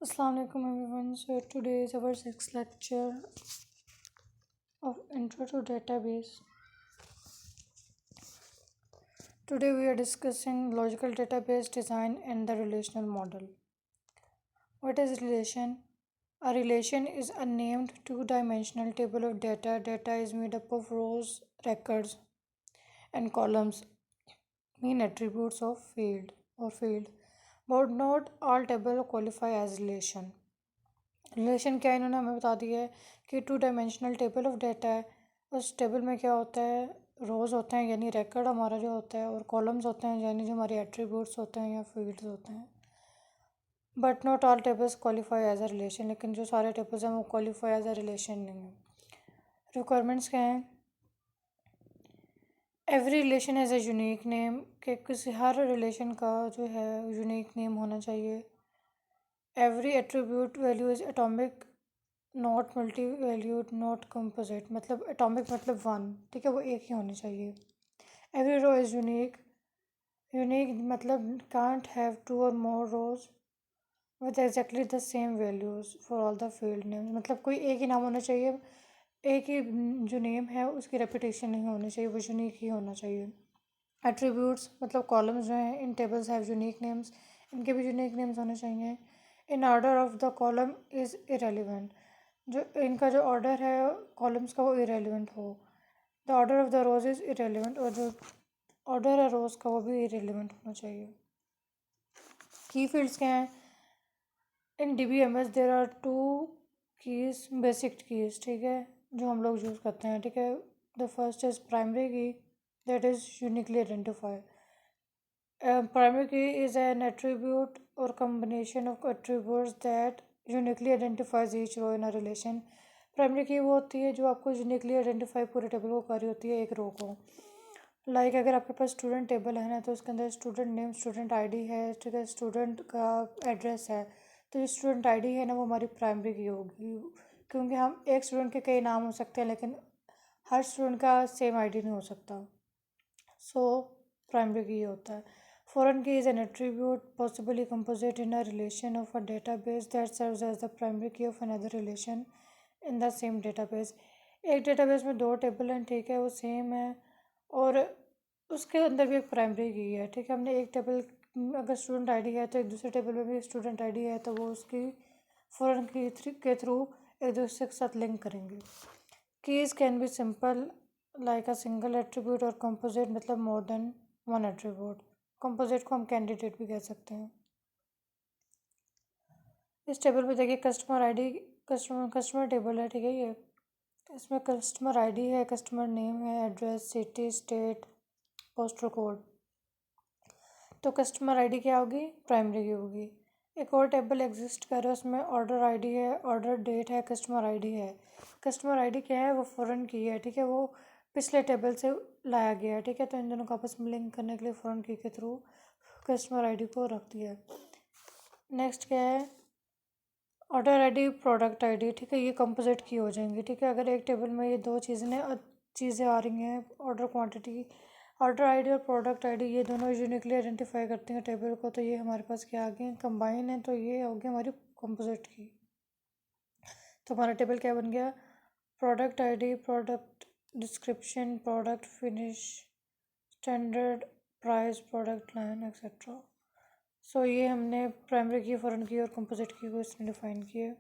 Assalamualaikum everyone. So today is our sixth lecture of Intro to Database. Today we are discussing logical database design and the relational model. What is relation? A relation is a named two-dimensional table of data. Data is made up of rows, records, and columns, mean attributes of field. But not all table qualify as relation. Relation क्या इन्होंने हमें बता दिया है कि two dimensional table of data है। उस table में क्या होता है, रोज़ होते हैं यानी रिकॉर्ड हमारा जो होता है, और कॉलम्स होते हैं यानी जो हमारे एट्रीब्यूट्स होते हैं या फील्ड्स होते हैं। But not all tables qualify as a relation, लेकिन जो सारे टेबल्स हैं वो क्वालिफाई एज अ रिलेशन नहीं है। रिक्वायरमेंट्स क्या हैं? Every relation has a unique name, कि किसी हर रिलेशन का जो है यूनिक नेम होना चाहिए। Every attribute value is atomic, not multi valued, not composite. मतलब एटॉमिक मतलब वन, ठीक है, वो एक ही होनी चाहिए। Every row is unique, unique मतलब can't have two or more rows with exactly the same values for all the field names. मतलब कोई एक ही नाम होना चाहिए, एक ही जो नेम है उसकी रेपिटेशन नहीं होनी चाहिए, वो यूनिक ही होना चाहिए। एट्रीब्यूट्स मतलब कॉलम्स जो हैं इन टेबल्स हैव यूनिक नेम्स, इनके भी यूनिक नेम्स होने चाहिए। In order of the column is irrelevant, जो इनका जो ऑर्डर है कॉलम्स का वो इरेलीवेंट हो। The order of the rows is irrelevant, और जो ऑर्डर है रोज़ का वो भी इरेलीवेंट होना चाहिए। की फील्ड्स क्या हैं? In DBMS there are two keys, basic keys, ठीक है, जो हम लोग यूज़ करते हैं, ठीक है। द फर्स्ट इज़ प्राइमरी की, that is uniquely identify. Primary key is an attribute or combination of attributes that uniquely identifies each row in a relation. Primary की वो होती है जो आपको यूनिकली आइडेंटिफाई पूरे टेबल को कर रही होती है एक रो को। लाइक अगर आपके पास स्टूडेंट टेबल है ना, तो उसके अंदर स्टूडेंट नेम, स्टूडेंट आईडी है, ठीक है, स्टूडेंट का एड्रेस है, तो जो स्टूडेंट आईडी है ना वो हमारी प्राइमरी की होगी, क्योंकि हम एक स्टूडेंट के कई नाम हो सकते हैं लेकिन हर स्टूडेंट का सेम आईडी नहीं हो सकता। सो प्राइमरी की होता है। Foreign key is an attribute possibly composite in a relation of a database that serves as the primary key of another relation in the same database. एक database में दो table हैं, ठीक है, वो सेम है और उसके अंदर भी एक प्राइमरी की है, ठीक है। हमने एक टेबल, अगर स्टूडेंट आईडी है तो एक दूसरे टेबल में भी स्टूडेंट आईडी है, तो वो उसकी फॉरेन की के थ्रू एक दूसरे के साथ लिंक करेंगे। Keys can be simple like a single attribute, और कंपोजिट मतलब more than one attribute. Composite को हम कैंडिडेट भी कह सकते हैं। इस टेबल पे देखिए कस्टमर आईडी, कस्टमर टेबल है, ठीक है। ये इसमें कस्टमर आईडी है, कस्टमर नेम है, address, city, state, postal code. तो कस्टमर आईडी क्या होगी? प्राइमरी की होगी। एक और टेबल एग्जिस्ट कर रहा है, उसमें ऑर्डर आईडी है, ऑर्डर डेट है, कस्टमर आईडी है। कस्टमर आईडी क्या है? वो फॉरेन की है, ठीक है, वो पिछले टेबल से लाया गया है, ठीक है। तो इन दोनों को आपस में लिंक करने के लिए फॉरेन की के थ्रू कस्टमर आईडी को रख दिया। नेक्स्ट क्या है? ऑर्डर आईडी, प्रोडक्ट आईडी, ठीक है, ये कंपोजिट की हो जाएंगी, ठीक है। अगर एक टेबल में ये दो चीज़ें आ रही हैं, ऑर्डर क्वांटिटी, ऑर्डर आईडी और प्रोडक्ट आईडी, ये दोनों यूनिकली आइडेंटिफाई करती हैं टेबल को, तो ये हमारे पास क्या आ गए? कंबाइन है, तो ये हो गया हमारी कंपोजिट की। तो हमारा टेबल क्या बन गया? Product ID, product description, product finish, standard price, product line, etcetera. So ये हमने प्राइमरी की, फॉरेन की और कंपोजिट की को इसने डिफाइन किया।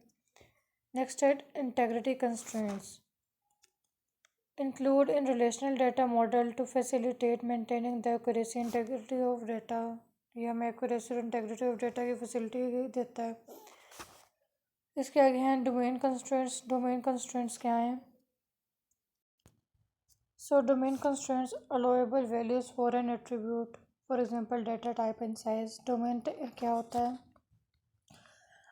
नेक्स्ट है integrity constraints include in relational data model to facilitate maintaining the accuracy integrity of data। ये हमें accuracy और integrity of data की facility देता है। इसके आगे हैं डोमेन कंस्ट्रेंट्स। डोमेन कंस्ट्रेंट्स क्या हैं? So domain constraints allowable values for an attribute, for example data type and size। domain क्या होता है?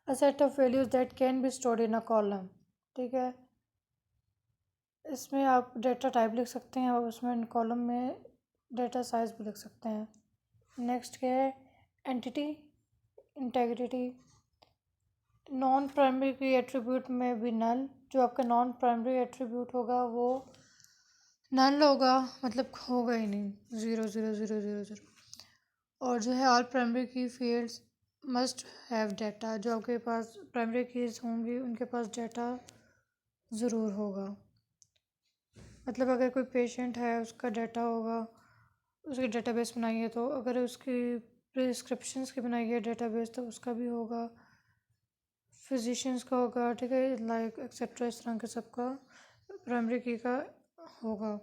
A set of values that can be stored in a column, ठीक है। इसमें आप डेटा टाइप लिख सकते हैं और उसमें कॉलम में डेटा साइज भी लिख सकते हैं। नेक्स्ट क्या है? Entity integrity. नॉन प्राइमरी की एट्रीब्यूट में भी नल, जो आपका नॉन प्राइमरी एट्रीब्यूट होगा वो नल होगा, मतलब होगा ही नहीं, zero zero zero zero zero. और जो है ऑल प्राइमरी की फील्ड्स मस्ट हैव डाटा, जो आपके पास प्राइमरी कीज़ होंगी उनके पास डाटा ज़रूर होगा। मतलब अगर कोई पेशेंट है उसका डाटा होगा, उसकी डेटाबेस बनाई है, तो अगर उसकी प्रिस्क्रिप्शंस की बनाई है डेटाबेस तो उसका भी होगा, फिजिशियंस का होगा, ठीक है, लाइक एक्सेट्रा, इस तरह के सबका प्राइमरी की का होगा।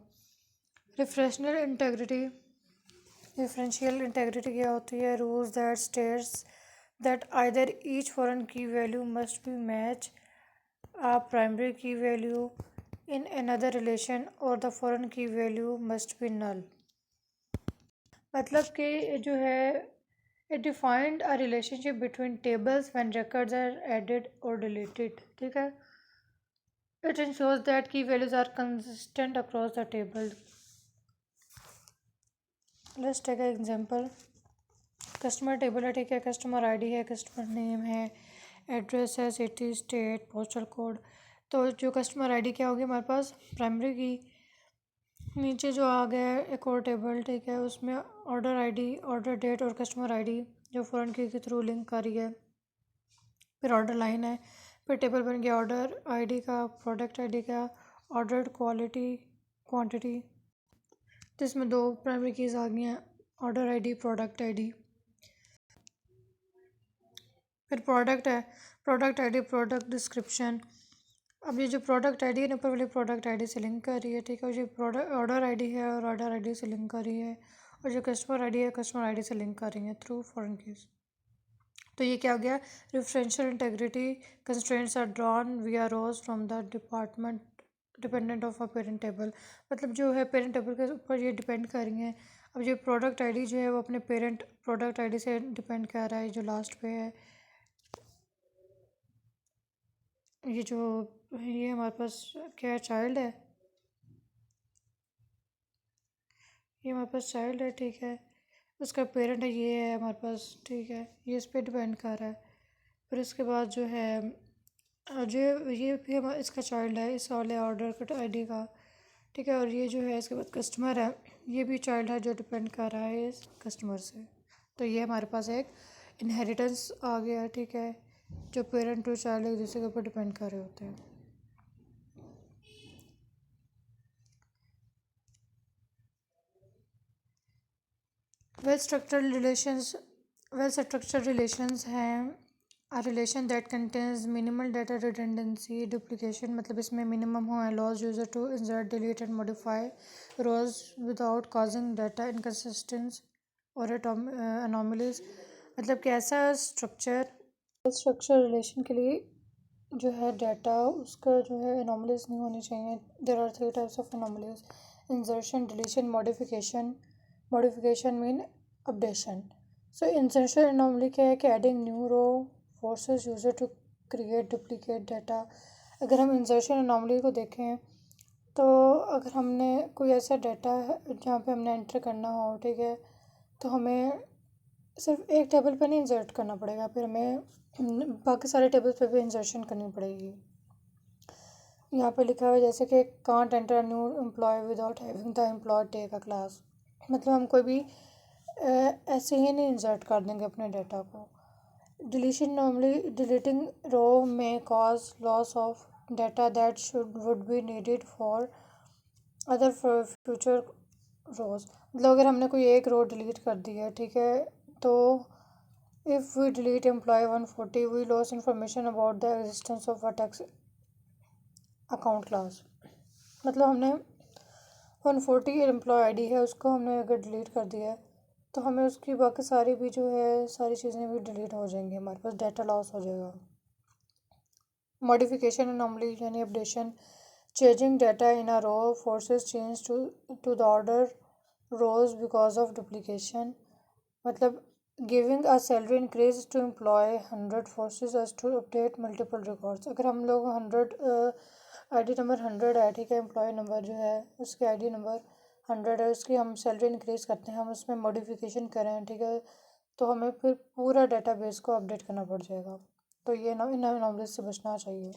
रिफ्रेशनल इंटेग्रिटी, डिफरेंशियल इंटेग्रिटी क्या होती है? Rules that states that either each foreign key value must be match a primary key value in another relation or the foreign key value must be null। मतलब कि जो है it defined a relationship between tables when records are added or deleted, ठीक है। It ensures that key values are consistent across the table। Let's take an example। Customer table है, ठीक है, customer ID है, कस्टमर नेम है, address है, city, state, postal code. तो जो कस्टमर आईडी क्या होगी हमारे पास? प्राइमरी की। नीचे जो आ गया है एक और टेबल, ठीक है, उसमें ऑर्डर आईडी, ऑर्डर डेट और कस्टमर आईडी जो फॉरेन की के थ्रू लिंक कर रही है। फिर ऑर्डर लाइन है, फिर टेबल बन गया ऑर्डर आईडी का, प्रोडक्ट आईडी का, ऑर्डर क्वालिटी, क्वांटिटी। तो इसमें दो प्राइमरी कीज़ आ गई हैं, ऑर्डर आईडी, प्रोडक्ट आईडी। फिर प्रोडक्ट है, प्रोडक्ट आईडी, प्रोडक्ट डिस्क्रिप्शन। अब ये जो प्रोडक्ट आईडी है ऊपर वाली प्रोडक्ट आईडी से लिंक कर रही है, ठीक है, और जो प्रोडक्ट ऑर्डर आईडी है और ऑर्डर आईडी से लिंक कर रही है, और जो कस्टमर आईडी है कस्टमर आईडी से लिंक कर रही है थ्रू फॉरेन कीज। तो ये क्या हो गया? Referential integrity constraints are drawn via rows from the department dependent of a parent table. मतलब जो है पेरेंट टेबल के ऊपर ये डिपेंड कर रही हैं। अब ये प्रोडक्ट आईडी जो है वो अपने पेरेंट प्रोडक्ट आईडी से डिपेंड कर रहा है, जो लास्ट पे है। ये जो ये हमारे पास क्या चाइल्ड है, ये हमारे पास चाइल्ड है, ठीक है, उसका पेरेंट है, ये है हमारे पास, ठीक है, ये इस पर डिपेंड कर रहा है। फिर उसके बाद जो है जो ये भी हमारा इसका चाइल्ड है, इस वाले ऑर्डर का आईडी का, ठीक है, और ये जो है इसके बाद कस्टमर है, ये भी चाइल्ड है जो डिपेंड कर रहा है इस कस्टमर से। तो ये हमारे पास एक इनहेरिटेंस आ गया, ठीक है, जो पेरेंट टू चाइल्ड एक दूसरे के ऊपर डिपेंड कर रहे होते हैं। Well structured relations, well structured relations हैं a relation that contains minimal data redundancy duplication। मतलब इसमें मिनिमम हो allows user to insert delete and modify rows without causing data inconsistencies और anomalies। मतलब कि ऐसा स्ट्रक्चर रिलेशन के लिए जो है डाटा उसका जो है एनोमलीज नहीं होनी चाहिए। There are 3 types of anomalies: insertion, deletion, modification. Modification mean updation. So insertion anomaly क्या है कि adding new row forces user to create duplicate data. अगर हम इंसर्शन एनोमली को देखें तो अगर हमने कोई ऐसा डाटा है जहाँ पे हमने एंटर करना हो, ठीक है, तो हमें सिर्फ एक टेबल पे नहीं इंसर्ट करना पड़ेगा, फिर हमें बाकी सारे टेबल पे भी इंसर्शन करनी पड़ेगी। यहाँ पे लिखा हुआ है जैसे कि can't enter new employee without having the employee take a class. मतलब हम कोई भी ऐसे ही नहीं इंसर्ट कर देंगे अपने डाटा को। Deletion, normally deleting row may cause loss of data that should would be needed for other future rows. मतलब अगर हमने कोई एक रो डिलीट कर दी है, ठीक है, तो if we delete employee 140 we loss information about the existence of a tax account class. मतलब हमने 140 एम्प्लॉय आईडी है उसको हमने अगर डिलीट कर दिया है तो हमें उसकी बाकी सारी भी जो है सारी चीज़ें भी डिलीट हो जाएंगी, हमारे पास डाटा लॉस हो जाएगा। मॉडिफिकेशन एनोमली यानी updation, changing data in a row forces change to the order rows because of duplication. मतलब giving a salary increase to employ 100 forces us to update multiple records. अगर हम लोग 100 ID number 100 है, ठीक है, employ number जो है उसके आईडी नंबर 100 है, उसकी हम सैलरी इंक्रीज करते हैं, हम उसमें मॉडिफिकेशन करें, ठीक है, तो हमें फिर पूरा डाटाबेस को अपडेट करना पड़ जाएगा। तो ये ना इन एनोमलीज से बचना चाहिए।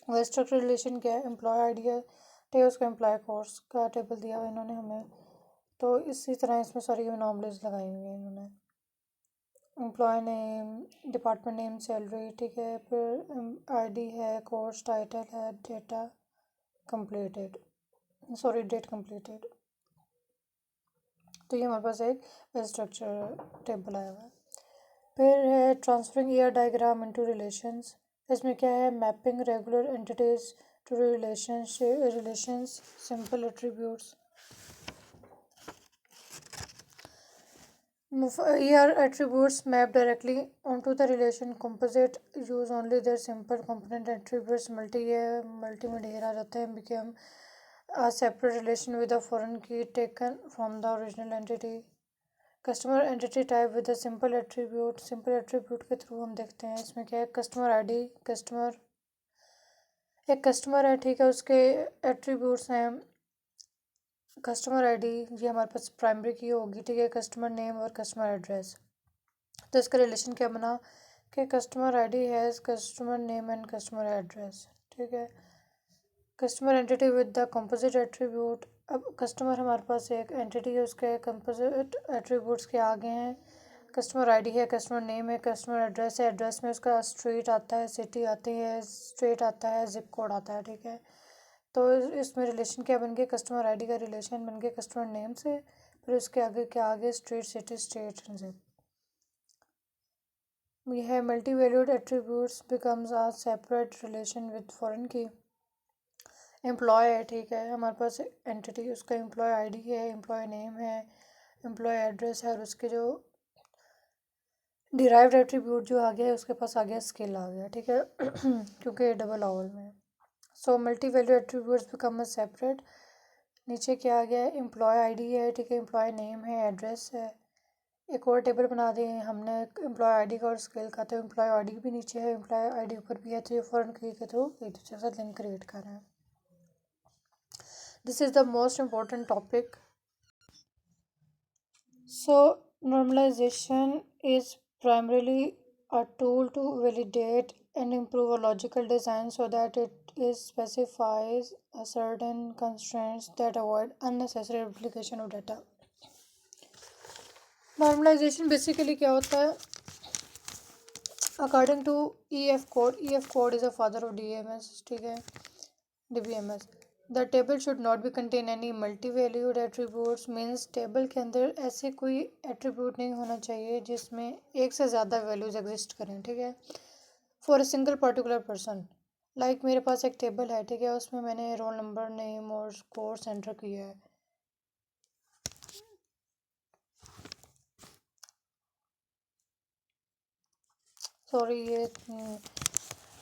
वह स्ट्रक्चर रिलेशन क्या है? एम्प्लॉय आईडी है, ठीक है, उसका एम्प्लॉय कोर्स का टेबल दिया हुआ इन्होंने हमें, तो इसी तरह इसमें सारी एनोमलीज लगाई हुई हैं इन्होंने। Employee name, department name, salary, ठीक है। फिर आईडी है, कोर्स टाइटल है, data completed, sorry date completed. तो ये हमारे पास एक स्ट्रक्चर टेबल आया हुआ है। फिर है transferring ER diagram into relations. इसमें क्या है, mapping regular entities to relations, simple attributes. Here attributes map directly onto the relation. Composite use only their simple component attributes. Multi में ढेर आ जाते हैं, become a separate relation with a foreign key taken from the original entity. Customer entity type with a simple attribute. Simple attribute के through हम देखते हैं। इसमें क्या है, कस्टमर आईडी, एक कस्टमर है, ठीक है, उसके एट्रीब्यूट्स हैं कस्टमर आईडी, ये हमारे पास प्राइमरी की होगी, ठीक है, कस्टमर नेम और कस्टमर एड्रेस। तो इसका रिलेशन क्या बना कि customer ID has customer name and customer address, ठीक है। Customer entity with the composite attribute. अब कस्टमर हमारे पास एक एंटिटी है, उसके कंपोजिट एट्रीब्यूट्स के आगे हैं कस्टमर आईडी है, कस्टमर नेम है, कस्टमर एड्रेस है, एड्रेस में उसका स्ट्रीट आता है, सिटी आती है, स्टेट आता है, जिप कोड आता है, ठीक है। तो इसमें रिलेशन क्या बन गया, कस्टमर आईडी का रिलेशन बन गया कस्टमर नेम से, फिर उसके आगे क्या आगे स्ट्रीट, सिटी, स्टेट, जिप। ये है multi valued attributes becomes a separate relation with foreign की। एम्प्लॉय है, ठीक है, हमारे पास एंटिटी, उसका एम्प्लॉय आईडी है, एम्प्लॉय नेम है, एम्प्लॉय एड्रेस है, और उसके जो डिराइव्ड एट्रीब्यूट जो आ गया है उसके पास आ गया स्किल आ गया, ठीक है क्योंकि ये डबल ओवल में। So multi value attributes become a separate. नीचे क्या आ गया है, एम्प्लॉय आईडी है, ठीक है, एम्प्लॉय नेम है, एड्रेस है। एक और टेबल बना दें हमने एम्प्लॉय आईडी का और स्किल का, तो एम्प्लॉय आईडी भी नीचे है, एम्प्लॉय आईडी ऊपर भी है, तो ये फॉरेन की के थ्रू एक दूसरे के साथ लिंक क्रिएट कर रहे हैं। This is the most important topic. So, normalization is primarily a tool to validate and improve a logical design so that it is specifies a certain constraints that avoid unnecessary replication of data. Normalization basically क्या होता है, according to EF code is a father of DMS, ठीक है, DBMS. The table should not be contain any multi-valued attributes, means table के अंदर ऐसे कोई attribute नहीं होना चाहिए जिसमें एक से ज़्यादा वैल्यूज एग्जिस्ट करें, ठीक है, for a single particular person. Like मेरे पास एक टेबल है, ठीक है, उसमें मैंने रोल नंबर, नेम और कोर्स एंटर किया है। सॉरी, ये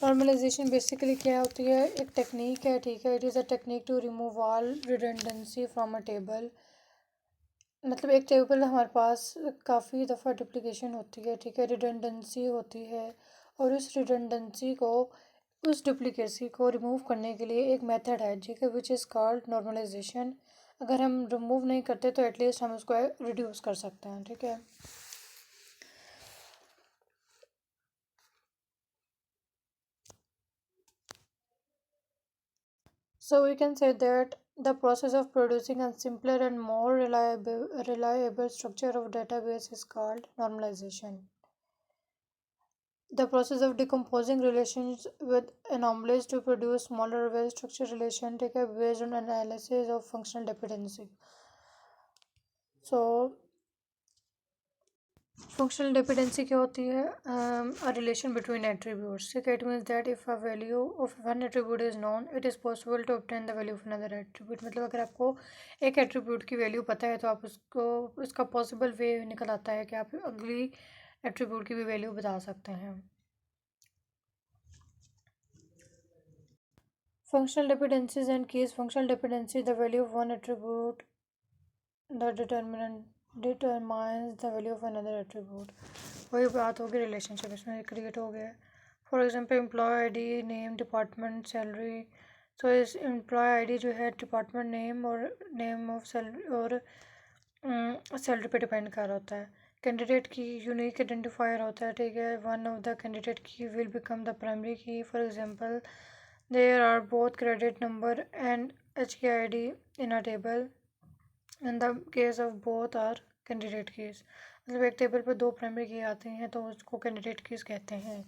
नॉर्मलाइजेशन बेसिकली क्या होती है, एक टेक्निक है, ठीक है, it is a technique to remove all redundancy from a table. मतलब एक टेबल हमारे पास काफ़ी दफ़ा डुप्लिकेशन होती है, ठीक है, रिडंडेंसी होती है, और उस रिडंडेंसी को, उस डुप्लिकेसी को रिमूव करने के लिए एक मेथड है, ठीक है, विच इज़ कॉल्ड नॉर्मलाइजेशन। अगर हम रिमूव नहीं करते तो एटलीस्ट हम उसको रिड्यूस कर सकते हैं, ठीक है। So we can say that the process of producing a simpler and more reliable structure of database is called normalization. The process of decomposing relations with anomalies to produce smaller, well-structured relations take up based on analysis of functional dependency. So, functional dependency क्या होती है? A relation between attributes. It means that if a value of one attribute is known, it is possible to obtain the value of another attribute. मतलब अगर आपको एक attribute की value पता है तो आप उसको, उसका possible way निकल आता है कि आप अगली attribute की भी value बता सकते हैं। Functional dependencies and keys. Functional dependency, the value of one attribute, the determinant determines the value of another attribute. वही बात होगी, रिलेशनशिप इसमें क्रिएट हो गया। For example employ ID, name, department, salary. So इस एम्प्लॉय आईडी जो है department name और नेम ऑफ सैलरी और सैलरी पे डिपेंड कर होता है। कैंडिडेट की यूनिक आइडेंटिफायर होता है, ठीक है, वन ऑफ द कैंडिडेट की विल बिकम द प्राइमरी की। For example there are both credit number and HKID in a table. In the case of both are candidate keys. मतलब एक table पर दो प्राइमरी की आते हैं तो उसको कैंडिडेट कीज कहते हैं।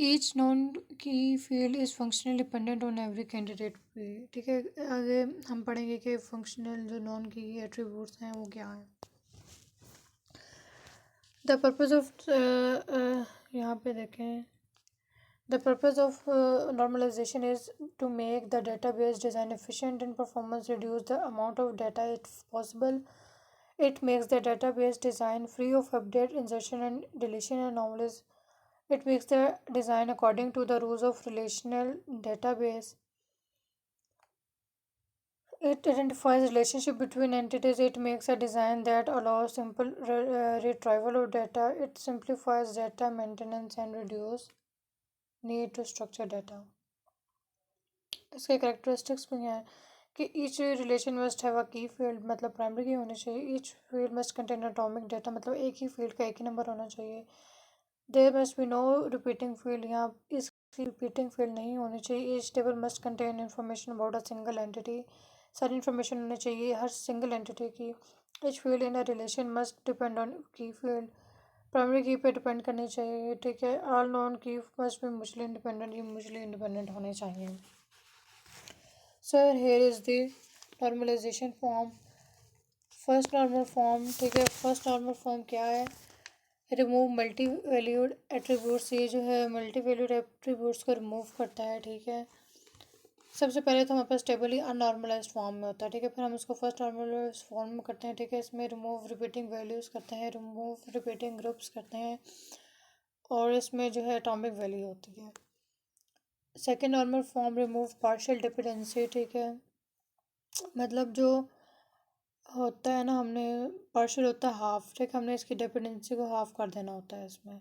ईच नॉन की field is functional dependent on every candidate पे। ठीक है, आगे हम पढ़ेंगे कि फंक्शनल जो नॉन की एट्रीब्यूट्स हैं वो क्या हैं। द पर्पज़ ऑफ यहाँ पे देखें, the purpose of normalization is to make the database design efficient in performance, reduce the amount of data if possible. It makes the database design free of update, insertion, and deletion anomalies. It makes the design according to the rules of relational database. It identifies relationship between entities. It makes a design that allows simple retrieval of data. It simplifies data maintenance and reduce need to structure data. इसके characteristics भी हैं कि each relation must have a की field, मतलब primary की होनी चाहिए। Each field must contain atomic data, मतलब एक ही फील्ड का एक ही नंबर होना चाहिए। There must be no repeating field, यहाँ इस रिपीटिंग फील्ड नहीं होनी चाहिए। Each table must contain information about a single entity, सारी इन्फॉर्मेशन होनी चाहिए हर सिंगल एंटिटी की। Each field in a relation must depend on key field, primary key पे डिपेंड करनी चाहिए। ठीक है, all non key must be mutually independent, ये म्यूचुअली इंडिपेंडेंट होने चाहिए। Sir here is the normalisation form. First normal form, ठीक है, फर्स्ट नॉर्मल फॉर्म क्या है? रिमूव मल्टी वैल्यूड एट्रीब्यूट्स, ये जो है मल्टी वैल्यूड एट्रीब्यूट्स को रिमूव करता है। ठीक है, सबसे पहले तो हमारे पास टेबल ही अननॉर्मलाइज्ड फॉर्म में होता है। ठीक है, फिर हम इसको फर्स्ट नॉर्मलाइज्ड फॉर्म में करते हैं। ठीक है, इसमें रिमूव रिपीटिंग वैल्यूज़ करते हैं, रिमूव रिपीटिंग ग्रुप्स करते हैं, और इसमें जो है एटॉमिक वैल्यू होती है। Second normal form remove partial dependency. ठीक है, मतलब जो होता है ना, हमने पार्शियल होता है हाफ, ठीक, हमने इसकी डिपेंडेंसी को हाफ कर देना होता है इसमें।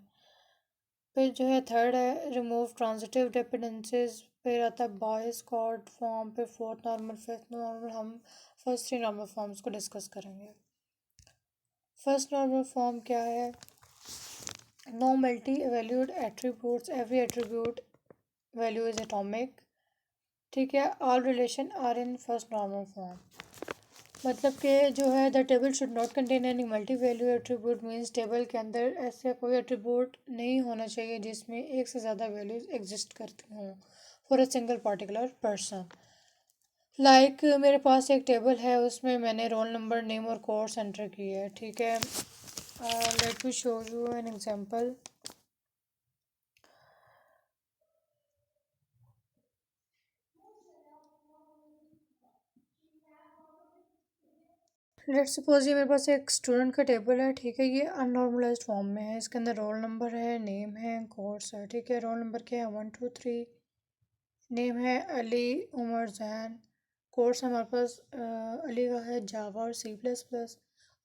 फिर जो है थर्ड है रिमूव ट्रांजिटिव डिपेंडेंसीज, फिर आता है बॉयस कॉर्ड फॉर्म, फिर फोर्थ नॉर्मल, फिफ्थ नॉर्मल। हम फर्स्ट थ्री नॉर्मल फॉर्म्स को डिस्कस करेंगे। फर्स्ट नॉर्मल फॉर्म क्या है? No multi valued attributes, every attribute value is atomic. ठीक है, all relation are in first normal form, मतलब कि जो है the table should not contain any multi value attribute, means table के अंदर ऐसे कोई एट्रीब्यूट नहीं होना चाहिए जिसमें एक से ज़्यादा वैल्यूज एग्जिस्ट करती हों for a single particular person. Like मेरे पास एक टेबल है, उसमें मैंने रोल नंबर, नेम और कोर्स एंटर किए है। ठीक है, let me show you an example. Let's suppose ये मेरे पास एक स्टूडेंट का टेबल है। ठीक है, ये अननॉर्मलाइज्ड फॉर्म में है। इसके अंदर रोल नंबर है, नेम है, कोर्स है। ठीक है, रोल नंबर क्या है? 1 2 3। नेम है अली उमर जैन। कोर्स हमारे पास अली का है जावा और C++।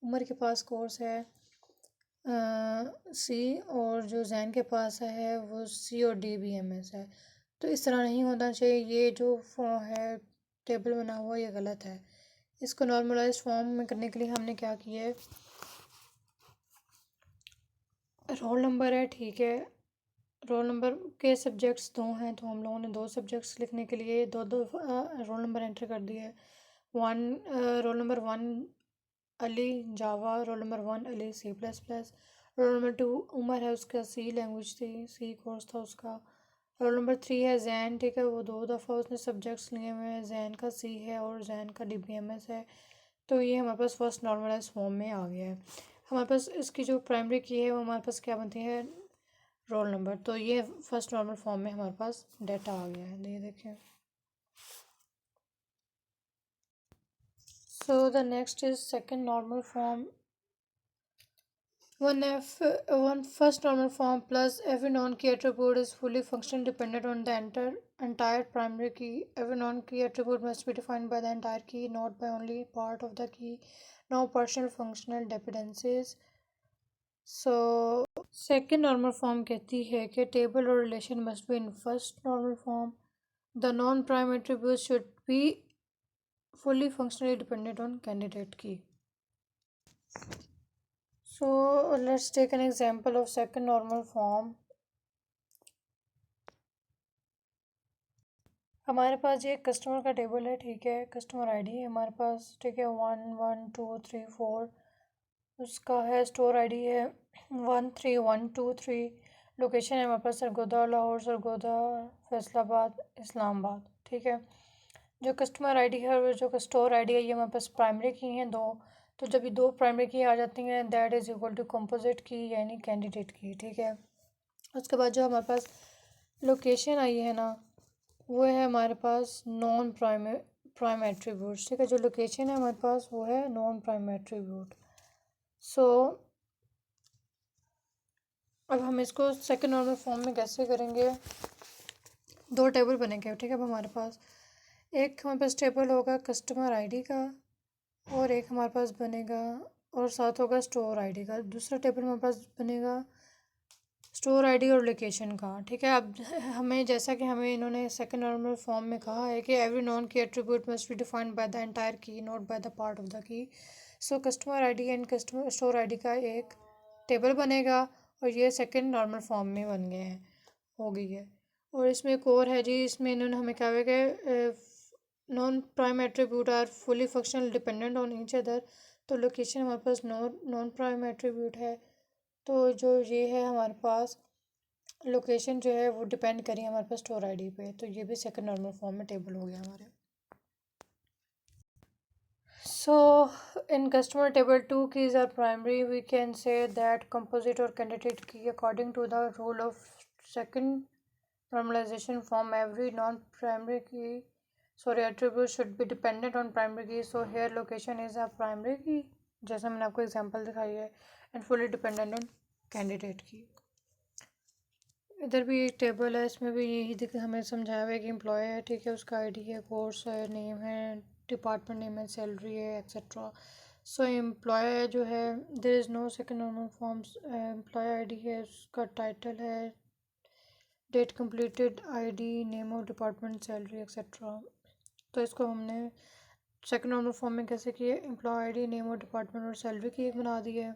उमर के पास कोर्स है सी, और जो जैन के पास है वो C और DBMS है। तो इस तरह नहीं होना चाहिए। ये जो फॉर्म है टेबल बना हुआ, ये गलत है। इसको नॉर्मलाइज्ड फॉर्म में करने के लिए हमने क्या किया है, रोल नंबर है। ठीक है, रोल नंबर के सब्जेक्ट्स दो हैं, तो हम लोगों ने दो सब्जेक्ट्स लिखने के लिए दो दो रोल नंबर एंटर कर दिए। One roll number 1 Ali Java, roll number 1 Ali C++, roll number 2 Umar है, उसका C लैंग्वेज थी, C कोर्स था उसका। रोल नंबर 3 है जैन। ठीक है, वो दो दफ़ा उसने सब्जेक्ट्स लिए हुए हैं, जैन का C है और जैन का DBMS है। तो ये हमारे पास फर्स्ट नॉर्मलाइज फॉर्म में आ गया है। हमारे पास इसकी जो प्राइमरी की है वो हमारे पास क्या बनती है, रोल नंबर। तो ये फर्स्ट नॉर्मल फॉर्म में हमारे पास डाटा आ गया है, ये देखें। So the next is second normal form. One first normal form plus every non-key attribute is fully functional dependent on the entire primary key. Every non-key attribute must be defined by the entire key, not by only part of the key. No partial functional dependencies. So second normal form कहती है कि table और relation must be in first normal form. The non prime attribute should be fully functionally dependent on candidate key. So let's take an example of second normal form. हमारे पास ये customer का table है। ठीक है, customer ID है हमारे पास। ठीक है, 1 1 2 3 4। उसका है स्टोर आईडी है 13123। लोकेशन है हमारे पास सरगोदा, लाहौर, सरगोदा, फैसलाबाद, इस्लामाबाद। ठीक है। जो कस्टमर आईडी है और जो स्टोर आईडी है ये हमारे पास प्राइमरी की हैं दो। तो जब ये दो प्राइमरी की आ जाती हैं that is equal to composite key यानी कैंडिडेट की। ठीक है। उसके बाद जो हमारे पास लोकेशन आई है ना वो है हमारे पास नॉन प्राइम एट्रीब्यूट। ठीक है। जो लोकेशन है हमारे पास वो है नॉन प्राइम एट्रीब्यूट। सो अब हम इसको सेकंड नॉर्मल फॉर्म में कैसे करेंगे। दो टेबल बनेंगे। ठीक है। अब हमारे पास एक हमारे पास टेबल होगा कस्टमर आईडी का और एक हमारे पास बनेगा और साथ होगा स्टोर आईडी का। दूसरा टेबल हमारे पास बनेगा स्टोर आईडी और लोकेशन का। ठीक है। अब हमें जैसा कि हमें इन्होंने सेकंड नॉर्मल फॉर्म में कहा है कि every non key attribute must be defined by the entire key not by the part of the key. So customer ID and customer store ID का एक टेबल बनेगा और ये सेकंड नॉर्मल फॉर्म में बन गए हैं, हो गई है। और इसमें एक और है जी, इसमें इन्होंने हमें कहा है कि non prime attribute are fully functional dependent on each other. तो लोकेशन हमारे पास नॉन प्राइम एट्रीब्यूट है। तो जो ये है हमारे पास लोकेशन जो है वो डिपेंड करी हमारे पास स्टोर आईडी पे। तो ये भी सेकंड नॉर्मल फॉर्म में टेबल हो गया हमारे। So in customer table two keys are primary we can say that composite or candidate key according to the rule of second normalization form every non-primary key attribute should be dependent on primary key. So here location is a primary key जैसा मैंने आपको example दिखाई है and fully dependent on candidate की। इधर भी एक table है, इसमें भी यही हमें समझाया हुआ है कि एम्प्लॉय है। ठीक है। उसका आईडी है, कोर्स है, नेम है, डिपार्टमेंट नेम है, सैलरी है, एक्सेट्रा। सो एम्प्लॉय जो है there is no second normal forms. Employee ID है, उसका टाइटल है, date completed, ID, name of department, salary etcetera. तो इसको हमने सेकंड नॉर्मल फॉर्म में कैसे किए, employee ID, name of department और सैलरी की एक बना दी है।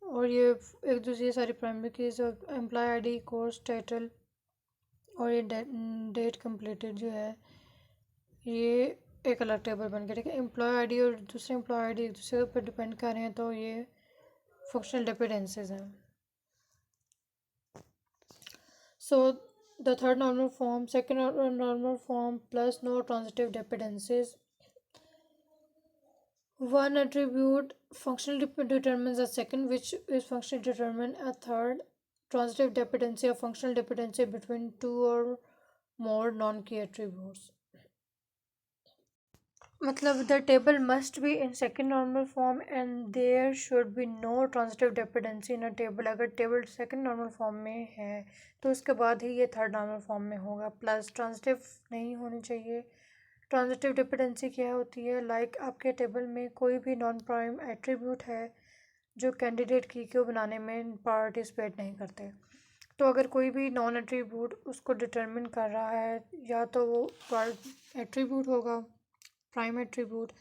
और ये एक दूसरी सारी primary keys employee ID, course, title और ये डेट कंप्लीटेड जो है ये एक अलग टेबल बन गया। ठीक है। एम्प्लॉय आईडी और दूसरे एम्प्लॉय आईडी एक दूसरे पर डिपेंड कर रहे हैं तो ये फंक्शनल डिपेंडेंसीज हैं। So the third normal form, second normal form plus no transitive dependencies. One attribute functionally determines a second, which is functionally determine a third. Transitive dependency or functional dependency between two or more non-key attributes. मतलब the table must be in second normal form and there should be no transitive dependency in a table. अगर table second normal form में है तो उसके बाद ही ये third normal form में होगा। प्लस ट्रांजिटिव नहीं होनी चाहिए। ट्रांजिटिव डिपेंडेंसी क्या होती है, लाइक आपके टेबल में कोई भी नॉन प्राइम एट्रीब्यूट है जो कैंडिडेट की को बनाने में पार्टिसिपेट नहीं करते। तो अगर कोई भी नॉन एट्रीब्यूट उसको डिटरमिन कर रहा है या तो वो एट्रीब्यूट होगा प्राइम एट्रीब्यूट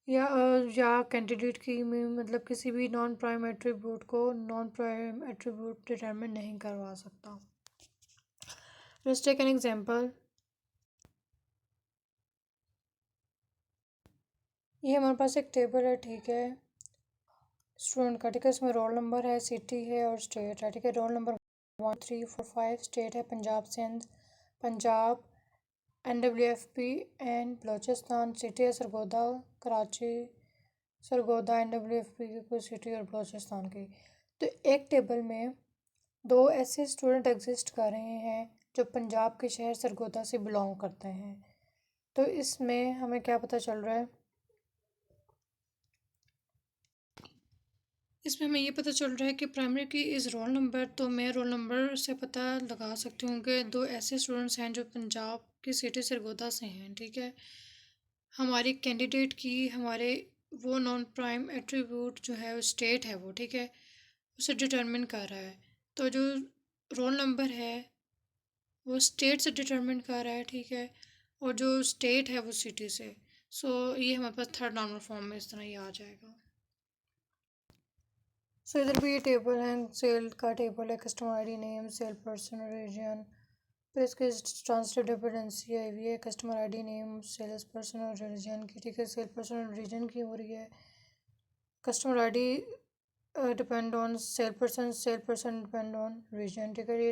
या कैंडिडेट की में मतलब किसी भी नॉन प्राइम एट्रीब्यूट को नॉन प्राइम एट्रीब्यूट डिटरमिन नहीं करवा सकता। Let's take an example. ये हमारे पास एक टेबल है। ठीक है। स्टूडेंट का। ठीक है। इसमें रोल नंबर है, सिटी है और स्टेट है। ठीक है। रोल नंबर 1345, स्टेट है Punjab Sindh, Punjab, NWFP and Balochistan, city है सरगोदा, कराची, सरगोदा NWFP की कोई सिटी और बलोचिस्तान की। तो एक टेबल में दो ऐसे स्टूडेंट एग्जिस्ट कर रहे हैं जो पंजाब के शहर सरगोदा से बिलोंग करते हैं। तो इसमें हमें क्या पता चल रहा है, इसमें हमें ये पता चल रहा है कि प्राइमरी की इज़ रोल नंबर। तो मैं रोल नंबर से पता लगा सकती हूँ कि दो ऐसे स्टूडेंट्स हैं जो पंजाब की सिटी सरगोदा से हैं। ठीक है। हमारी कैंडिडेट की हमारे वो नॉन प्राइम एट्रीब्यूट जो है वो स्टेट है वो। ठीक है। उसे डिटरमिन कर रहा है। तो जो रोल नंबर है वो स्टेट से डिटरमिन कर रहा है। ठीक है। और जो स्टेट है वो सिटी से। सो ये हमारे पास थर्ड नॉर्मल फॉर्म में इस तरह ही आ जाएगा। सो इधर भी ये टेबल है, सेल का टेबल है, customer ID, name, sale person, region. फिर इसके ट्रांसलेट डिपेंडेंसी आई हुई है customer ID, name, sales person और रीजन की। ठीक है। सेल पर्सन और रीजन की हो रही है। Customer ID depend on sale person depend on region, ठीक है। ये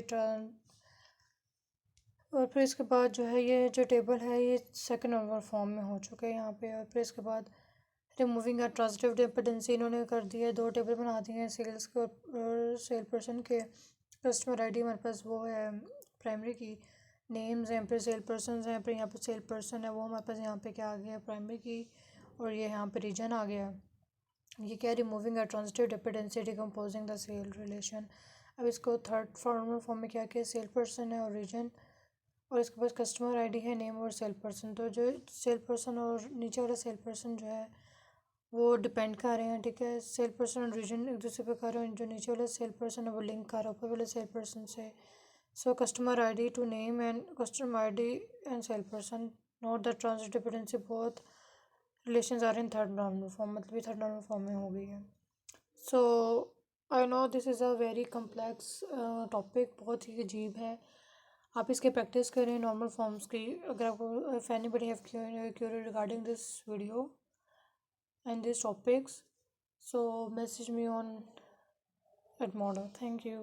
और फिर इसके बाद जो है ये जो टेबल है ये सेकंड नंबर फॉर्म में हो चुका है यहाँ पे। और फिर इसके बाद रिमूविंग अ ट्रांजिटिव डिपेंडेंसी इन्होंने कर दिया है, दो टेबल बना दिए हैं, सेल्स के और सेल पर्सन के। कस्टमर आईडी हमारे पास वो है प्राइमरी की, नेम्स हैं, फिर सेल पर्सन हैं, फिर यहाँ पे सेल पर्सन है वो हमारे पास यहाँ पे क्या आ गया है प्राइमरी की, और ये यहाँ पे रीजन आ गया है। ये क्या, removing a transitive dependency decomposing the sale relation. अब इसको थर्ड फॉर्मल फॉर्म में क्या किया, सेल पर्सन है और रीजन, और इसके पास कस्टमर आईडी है, नेम और सेल पर्सन। तो जो सेल पर्सन और नीचे वाला सेल पर्सन जो है वो डिपेंड कर रहे हैं, ठीक है। सेल पर्सन और रीजन एक दूसरे पे कर रहे हैं, जो नीचे वाला सेल पर्सन है वो लिंक कर रहा है ऊपर वाले सेल पर्सन से। So customer ID to name and customer ID and sale person, note the transitive dependency both relations are in third normal form, मतलब ये थर्ड नॉर्मल फॉर्म में हो गई है। So I know this is a very complex topic, बहुत ही अजीब है। आप इसके प्रैक्टिस करें नॉर्मल फॉर्म्स की। अगर आपको if anybody have query regarding this video and these topics, so message me on Edmodo. Thank you.